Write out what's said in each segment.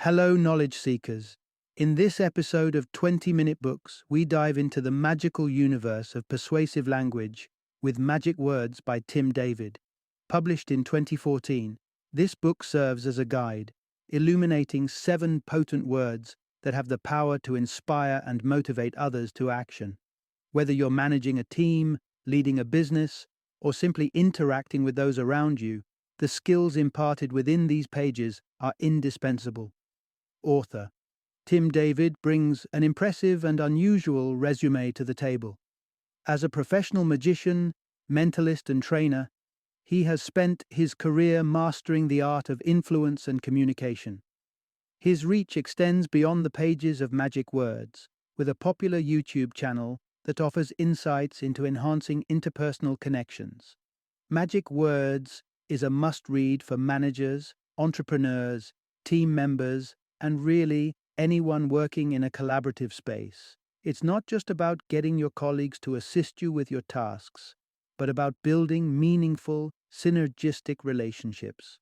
Hello, knowledge seekers. In this episode of 20-Minute Books, we dive into the magical universe of persuasive language with Magic Words by Tim David. Published in 2014, this book serves as a guide, illuminating 7 potent words that have the power to inspire and motivate others to action. Whether you're managing a team, leading a business, or simply interacting with those around you, the skills imparted within these pages are indispensable. Author Tim David brings an impressive and unusual resume to the table. As a professional magician, mentalist, and trainer, he has spent his career mastering the art of influence and communication. His reach extends beyond the pages of Magic Words, with a popular YouTube channel that offers insights into enhancing interpersonal connections. Magic Words is a must-read for managers, entrepreneurs, team members, and really anyone working in a collaborative space. It's not just about getting your colleagues to assist you with your tasks, but about building meaningful, synergistic relationships.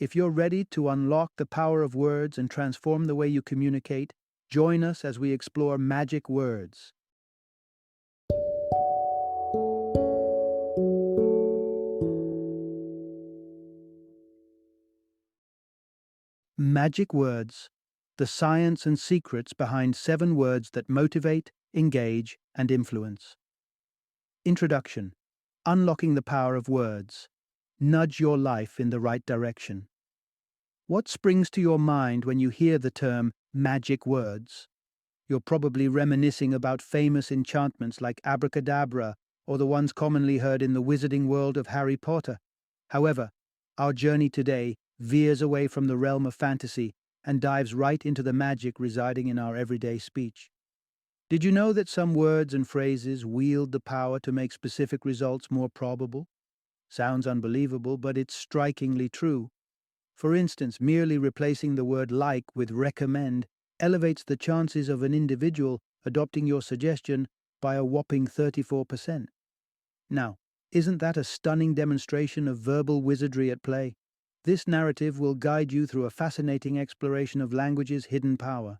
If you're ready to unlock the power of words and transform the way you communicate, join us as we explore Magic Words. Magic Words: The Science and Secrets Behind 7 Words That Motivate, Engage, and Influence. Introduction: Unlocking the Power of Words. Nudge your life in the right direction. What springs to your mind when you hear the term magic words? You're probably reminiscing about famous enchantments like abracadabra or the ones commonly heard in the wizarding world of Harry Potter. However, our journey today veers away from the realm of fantasy and dives right into the magic residing in our everyday speech. Did you know that some words and phrases wield the power to make specific results more probable? Sounds unbelievable, but it's strikingly true. For instance, merely replacing the word like with recommend elevates the chances of an individual adopting your suggestion by a whopping 34%. Now, isn't that a stunning demonstration of verbal wizardry at play? This narrative will guide you through a fascinating exploration of language's hidden power.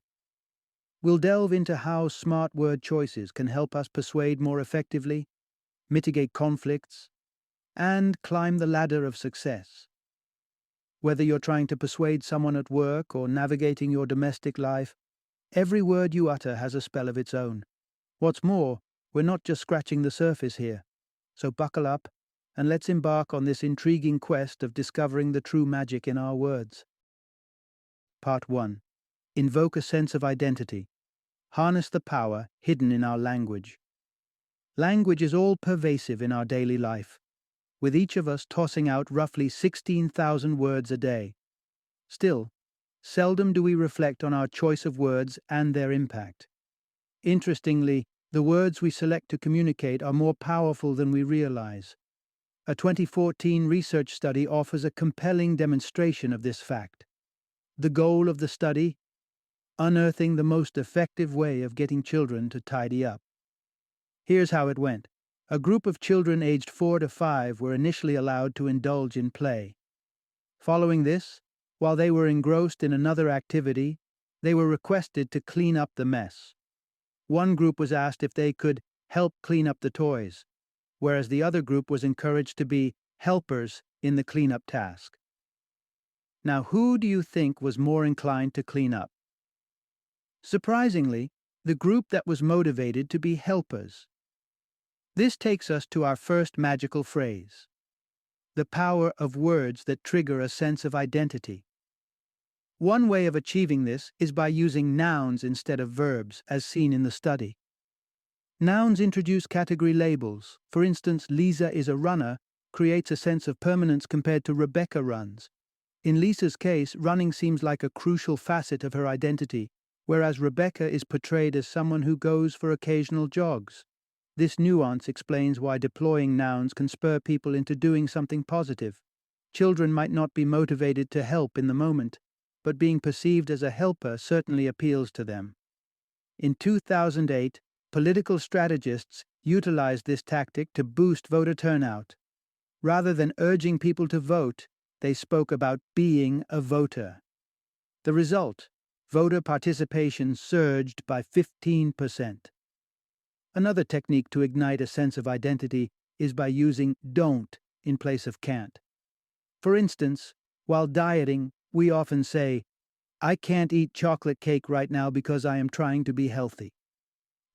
We'll delve into how smart word choices can help us persuade more effectively, mitigate conflicts, and climb the ladder of success. Whether you're trying to persuade someone at work or navigating your domestic life, every word you utter has a spell of its own. What's more, we're not just scratching the surface here. So buckle up and let's embark on this intriguing quest of discovering the true magic in our words. Part 1. Invoke a sense of identity. Harness the power hidden in our language. Language is all-pervasive in our daily life, with each of us tossing out roughly 16,000 words a day. Still, seldom do we reflect on our choice of words and their impact. Interestingly, the words we select to communicate are more powerful than we realize. A 2014 research study offers a compelling demonstration of this fact. The goal of the study? Unearthing the most effective way of getting children to tidy up. Here's how it went. A group of children aged 4 to 5 were initially allowed to indulge in play. Following this, while they were engrossed in another activity, they were requested to clean up the mess. One group was asked if they could help clean up the toys, whereas the other group was encouraged to be helpers in the cleanup task. Now, who do you think was more inclined to clean up? Surprisingly, the group that was motivated to be helpers. This takes us to our first magical phrase: the power of words that trigger a sense of identity. One way of achieving this is by using nouns instead of verbs, as seen in the study. Nouns introduce category labels. For instance, Lisa is a runner creates a sense of permanence compared to Rebecca runs. In Lisa's case, running seems like a crucial facet of her identity, whereas Rebecca is portrayed as someone who goes for occasional jogs. This nuance explains why deploying nouns can spur people into doing something positive. Children might not be motivated to help in the moment, but being perceived as a helper certainly appeals to them. In 2008, political strategists utilized this tactic to boost voter turnout. Rather than urging people to vote, they spoke about being a voter. The result: voter participation surged by 15%. Another technique to ignite a sense of identity is by using don't in place of can't. For instance, while dieting, we often say, I can't eat chocolate cake right now because I am trying to be healthy.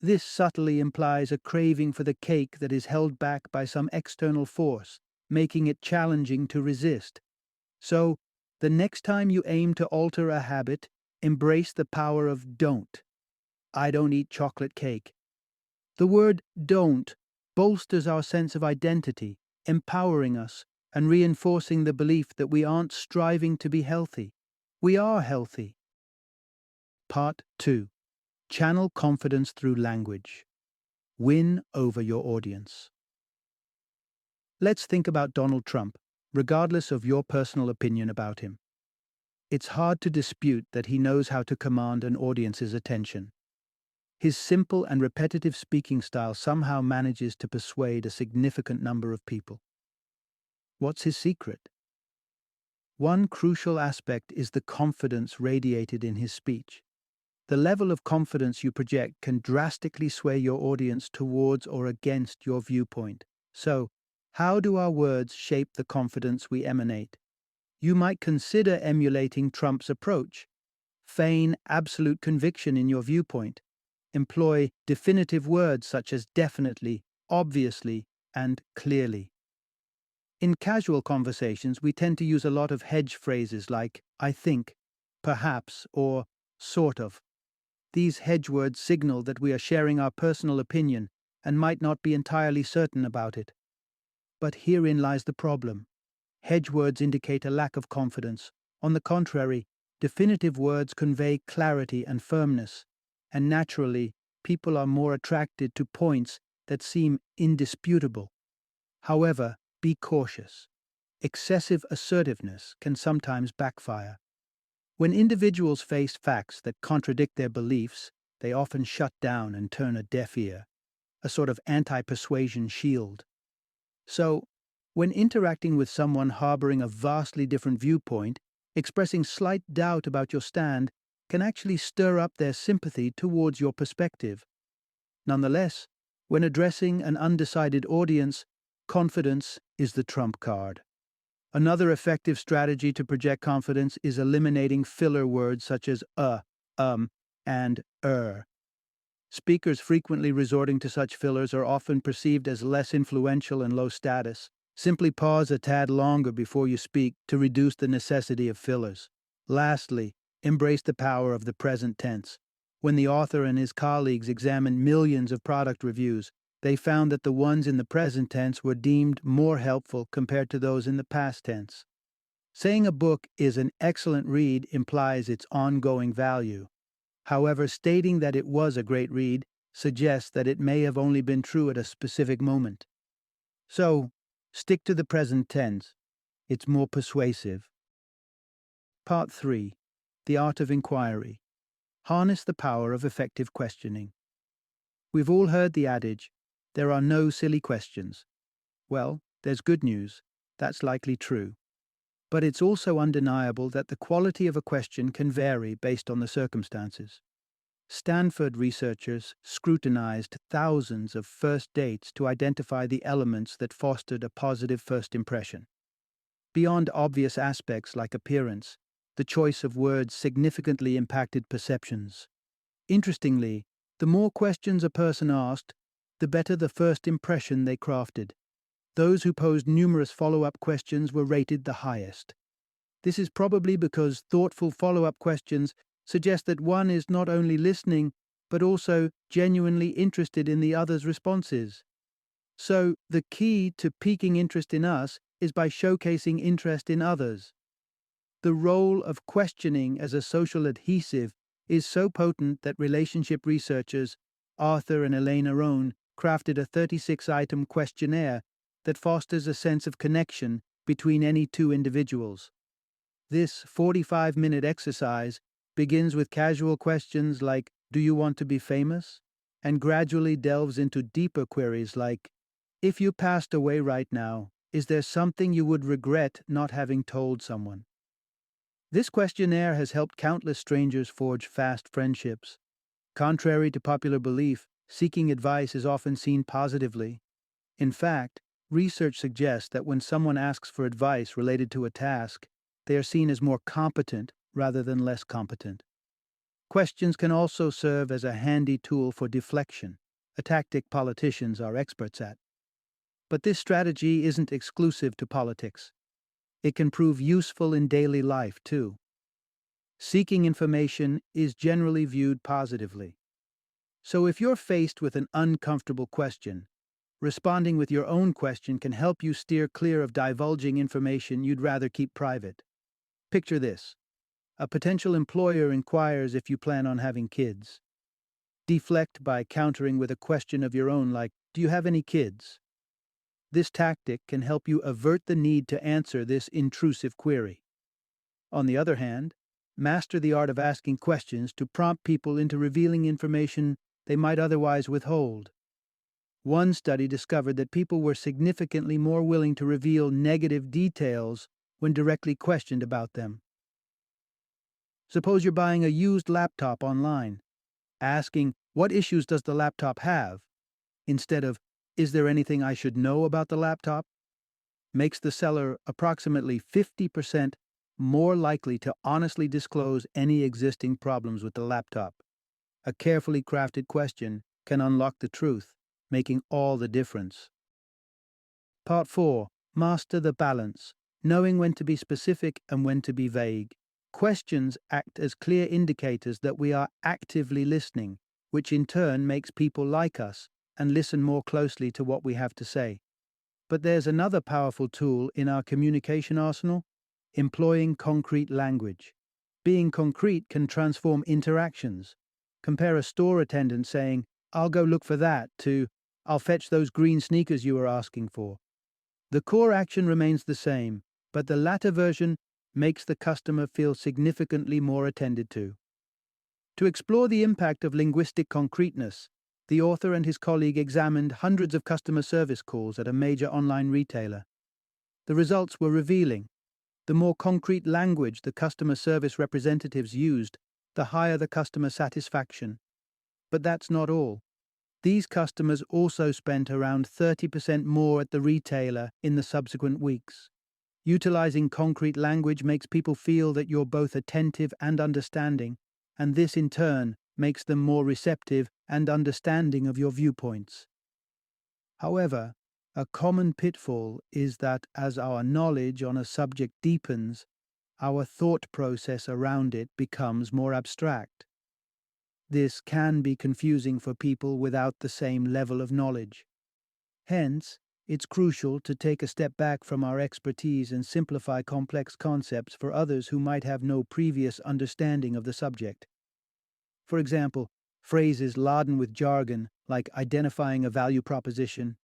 This subtly implies a craving for the cake that is held back by some external force, making it challenging to resist. So, the next time you aim to alter a habit, embrace the power of don't. I don't eat chocolate cake. The word don't bolsters our sense of identity, empowering us and reinforcing the belief that we aren't striving to be healthy. We are healthy. Part 2. Channel confidence through language. Win over your audience. Let's think about Donald Trump, regardless of your personal opinion about him. It's hard to dispute that he knows how to command an audience's attention. His simple and repetitive speaking style somehow manages to persuade a significant number of people. What's his secret? One crucial aspect is the confidence radiated in his speech. The level of confidence you project can drastically sway your audience towards or against your viewpoint. So, how do our words shape the confidence we emanate? You might consider emulating Trump's approach. Feign absolute conviction in your viewpoint. Employ definitive words such as definitely, obviously, and clearly. In casual conversations, we tend to use a lot of hedge phrases like I think, perhaps, or sort of. These hedge words signal that we are sharing our personal opinion and might not be entirely certain about it. But herein lies the problem. Hedge words indicate a lack of confidence. On the contrary, definitive words convey clarity and firmness, and naturally, people are more attracted to points that seem indisputable. However, be cautious. Excessive assertiveness can sometimes backfire. When individuals face facts that contradict their beliefs, they often shut down and turn a deaf ear, a sort of anti-persuasion shield. So, when interacting with someone harboring a vastly different viewpoint, expressing slight doubt about your stand can actually stir up their sympathy towards your perspective. Nonetheless, when addressing an undecided audience, confidence is the trump card. Another effective strategy to project confidence is eliminating filler words such as and Speakers frequently resorting to such fillers are often perceived as less influential and low status. Simply pause a tad longer before you speak to reduce the necessity of fillers. Lastly, embrace the power of the present tense. When the author and his colleagues examined millions of product reviews, they found that the ones in the present tense were deemed more helpful compared to those in the past tense. Saying a book is an excellent read implies its ongoing value. However, stating that it was a great read suggests that it may have only been true at a specific moment. So, stick to the present tense. It's more persuasive. Part 3. The Art of Inquiry. Harness the power of effective questioning. We've all heard the adage, there are no silly questions. Well, there's good news. That's likely true. But it's also undeniable that the quality of a question can vary based on the circumstances. Stanford researchers scrutinized thousands of first dates to identify the elements that fostered a positive first impression. Beyond obvious aspects like appearance, the choice of words significantly impacted perceptions. Interestingly, the more questions a person asked, the better the first impression they crafted. Those who posed numerous follow-up questions were rated the highest. This is probably because thoughtful follow-up questions suggest that one is not only listening, but also genuinely interested in the other's responses. So, the key to piquing interest in us is by showcasing interest in others. The role of questioning as a social adhesive is so potent that relationship researchers, Arthur and Elaine Aron, crafted a 36-item questionnaire that fosters a sense of connection between any two individuals. This 45-minute exercise begins with casual questions like, do you want to be famous? And gradually delves into deeper queries like, if you passed away right now, is there something you would regret not having told someone? This questionnaire has helped countless strangers forge fast friendships. Contrary to popular belief, seeking advice is often seen positively. In fact, research suggests that when someone asks for advice related to a task, they are seen as more competent rather than less competent. Questions can also serve as a handy tool for deflection, a tactic politicians are experts at. But this strategy isn't exclusive to politics. It can prove useful in daily life, too. Seeking information is generally viewed positively. So if you're faced with an uncomfortable question, responding with your own question can help you steer clear of divulging information you'd rather keep private. Picture this. A potential employer inquires if you plan on having kids. Deflect by countering with a question of your own like, "Do you have any kids?" This tactic can help you avert the need to answer this intrusive query. On the other hand, master the art of asking questions to prompt people into revealing information they might otherwise withhold. One study discovered that people were significantly more willing to reveal negative details when directly questioned about them. Suppose you're buying a used laptop online. Asking, "What issues does the laptop have?" instead of, "Is there anything I should know about the laptop?" makes the seller approximately 50% more likely to honestly disclose any existing problems with the laptop. A carefully crafted question can unlock the truth, making all the difference. Part 4. Master the balance, knowing when to be specific and when to be vague. Questions act as clear indicators that we are actively listening, which in turn makes people like us and listen more closely to what we have to say. But there's another powerful tool in our communication arsenal: employing concrete language. Being concrete can transform interactions. Compare a store attendant saying, "I'll go look for that," to, "I'll fetch those green sneakers you were asking for." The core action remains the same, but the latter version makes the customer feel significantly more attended to. To explore the impact of linguistic concreteness, the author and his colleague examined hundreds of customer service calls at a major online retailer. The results were revealing. The more concrete language the customer service representatives used, the higher the customer satisfaction. But that's not all. These customers also spent around 30% more at the retailer in the subsequent weeks. Utilizing concrete language makes people feel that you're both attentive and understanding, and this in turn makes them more receptive and understanding of your viewpoints. However, a common pitfall is that as our knowledge on a subject deepens, our thought process around it becomes more abstract. This can be confusing for people without the same level of knowledge. Hence, it's crucial to take a step back from our expertise and simplify complex concepts for others who might have no previous understanding of the subject. For example, phrases laden with jargon, like identifying a value proposition,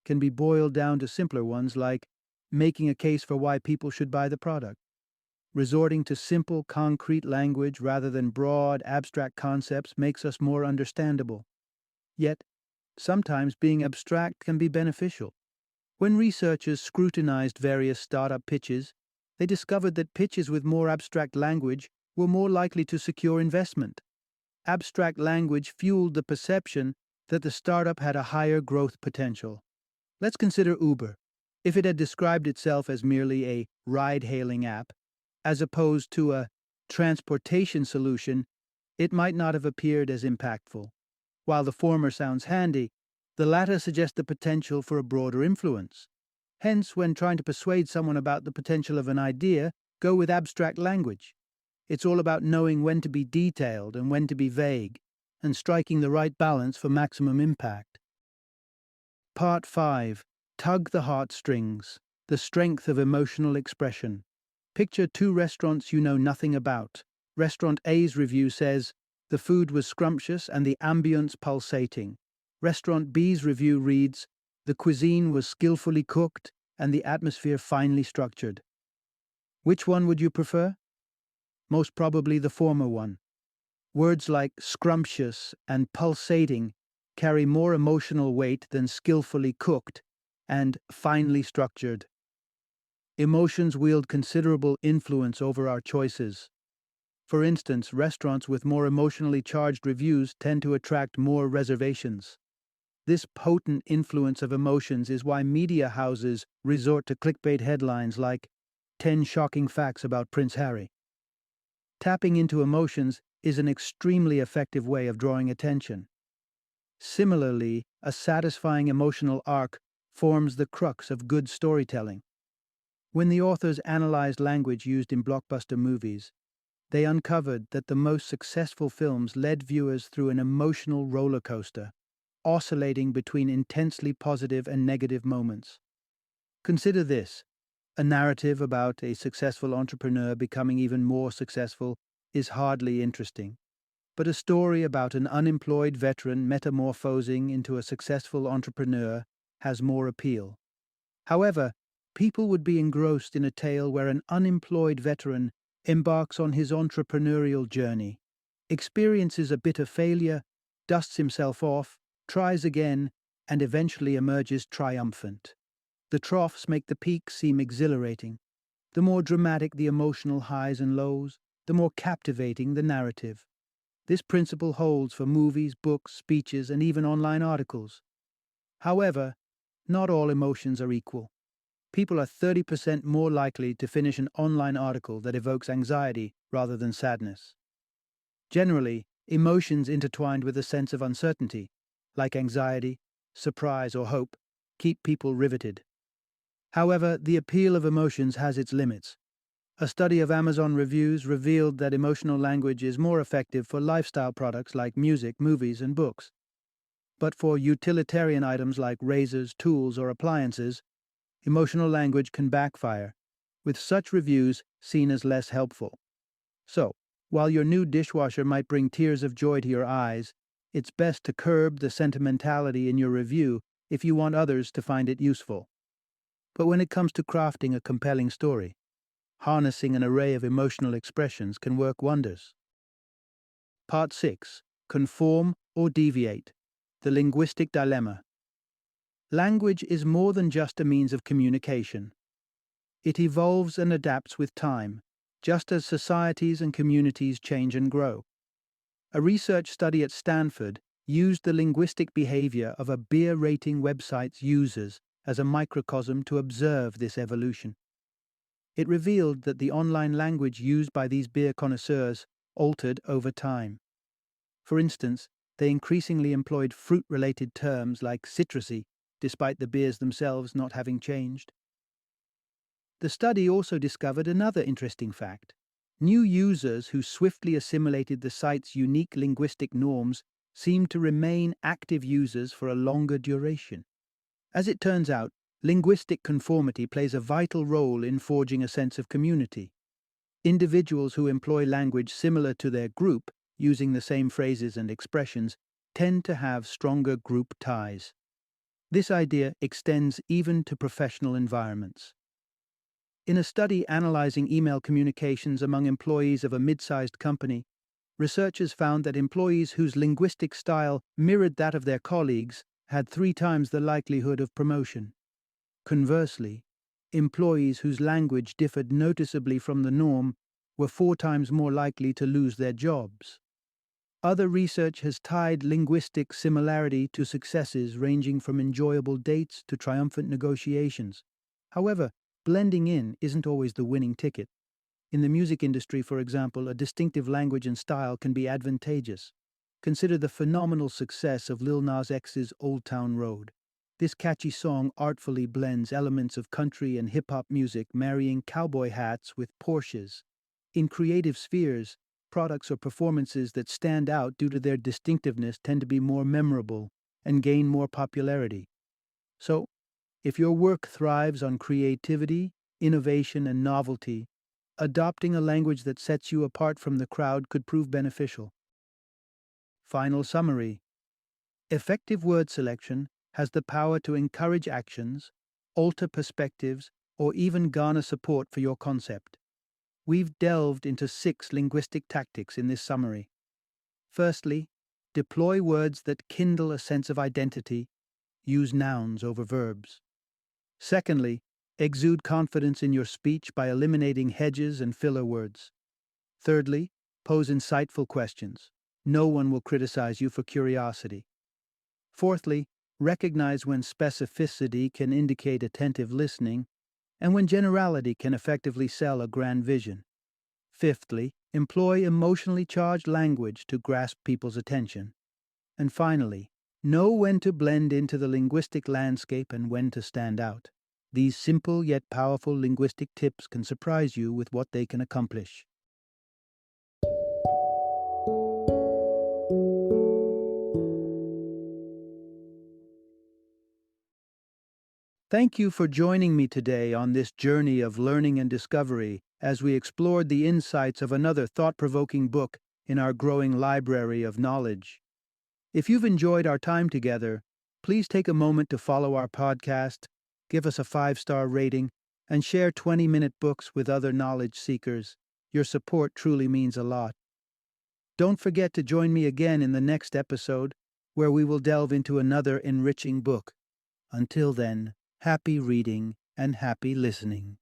can be boiled down to simpler ones like making a case for why people should buy the product. Resorting to simple, concrete language rather than broad, abstract concepts makes us more understandable. Yet, sometimes being abstract can be beneficial. When researchers scrutinized various startup pitches, they discovered that pitches with more abstract language were more likely to secure investment. Abstract language fueled the perception that the startup had a higher growth potential. Let's consider Uber. If it had described itself as merely a ride-hailing app, as opposed to a transportation solution, it might not have appeared as impactful. While the former sounds handy, the latter suggests the potential for a broader influence. Hence, when trying to persuade someone about the potential of an idea, go with abstract language. It's all about knowing when to be detailed and when to be vague, and striking the right balance for maximum impact. Part 5. Tug the heartstrings, the strength of emotional expression. Picture two restaurants you know nothing about. Restaurant A's review says, "The food was scrumptious and the ambience pulsating." Restaurant B's review reads, "The cuisine was skillfully cooked and the atmosphere finely structured." Which one would you prefer? Most probably the former one. Words like scrumptious and pulsating carry more emotional weight than skillfully cooked and finely structured. Emotions wield considerable influence over our choices. For instance, restaurants with more emotionally charged reviews tend to attract more reservations. This potent influence of emotions is why media houses resort to clickbait headlines like 10 shocking facts about Prince Harry. Tapping into emotions is an extremely effective way of drawing attention. Similarly, a satisfying emotional arc forms the crux of good storytelling. When the authors analyzed language used in blockbuster movies, they uncovered that the most successful films led viewers through an emotional roller coaster, oscillating between intensely positive and negative moments. Consider this: a narrative about a successful entrepreneur becoming even more successful is hardly interesting, but a story about an unemployed veteran metamorphosing into a successful entrepreneur has more appeal. However, people would be engrossed in a tale where an unemployed veteran embarks on his entrepreneurial journey, experiences a bitter failure, dusts himself off, tries again, and eventually emerges triumphant. The troughs make the peaks seem exhilarating. The more dramatic the emotional highs and lows, the more captivating the narrative. This principle holds for movies, books, speeches, and even online articles. However, not all emotions are equal. People are 30% more likely to finish an online article that evokes anxiety rather than sadness. Generally, emotions intertwined with a sense of uncertainty, like anxiety, surprise, or hope, keep people riveted. However, the appeal of emotions has its limits. A study of Amazon reviews revealed that emotional language is more effective for lifestyle products like music, movies, and books. But for utilitarian items like razors, tools, or appliances, emotional language can backfire, with such reviews seen as less helpful. So, while your new dishwasher might bring tears of joy to your eyes, it's best to curb the sentimentality in your review if you want others to find it useful. But when it comes to crafting a compelling story, harnessing an array of emotional expressions can work wonders. Part 6: Conform or Deviate. The Linguistic Dilemma. Language is more than just a means of communication. It evolves and adapts with time, just as societies and communities change and grow. A research study at Stanford used the linguistic behavior of a beer rating website's users as a microcosm to observe this evolution. It revealed that the online language used by these beer connoisseurs altered over time. For instance, they increasingly employed fruit-related terms like citrusy, despite the beers themselves not having changed. The study also discovered another interesting fact. New users who swiftly assimilated the site's unique linguistic norms seemed to remain active users for a longer duration. As it turns out, linguistic conformity plays a vital role in forging a sense of community. Individuals who employ language similar to their group, using the same phrases and expressions, tend to have stronger group ties. This idea extends even to professional environments. In a study analyzing email communications among employees of a mid-sized company, researchers found that employees whose linguistic style mirrored that of their colleagues had 3 times the likelihood of promotion. Conversely, employees whose language differed noticeably from the norm were 4 times more likely to lose their jobs. Other research has tied linguistic similarity to successes ranging from enjoyable dates to triumphant negotiations. However, blending in isn't always the winning ticket. In the music industry, for example, a distinctive language and style can be advantageous. Consider the phenomenal success of Lil Nas X's Old Town Road. This catchy song artfully blends elements of country and hip-hop music, marrying cowboy hats with Porsches. In creative spheres, products or performances that stand out due to their distinctiveness tend to be more memorable and gain more popularity. So, if your work thrives on creativity, innovation, and novelty, adopting a language that sets you apart from the crowd could prove beneficial. Final summary: effective word selection has the power to encourage actions, alter perspectives, or even garner support for your concept. We've delved into 6 linguistic tactics in this summary. Firstly, deploy words that kindle a sense of identity. Use nouns over verbs. Secondly, Exude confidence in your speech by eliminating hedges and filler words. Thirdly, pose insightful questions. No one will criticize you for curiosity. Fourthly, recognize when specificity can indicate attentive listening and when generality can effectively sell a grand vision. Fifthly, employ emotionally charged language to grasp people's attention. And finally, know when to blend into the linguistic landscape and when to stand out. These simple yet powerful linguistic tips can surprise you with what they can accomplish. Thank you for joining me today on this journey of learning and discovery as we explored the insights of another thought-provoking book in our growing library of knowledge. If you've enjoyed our time together, please take a moment to follow our podcast, give us a 5-star rating, and share 20-minute books with other knowledge seekers. Your support truly means a lot. Don't forget to join me again in the next episode, where we will delve into another enriching book. Until then, happy reading and happy listening.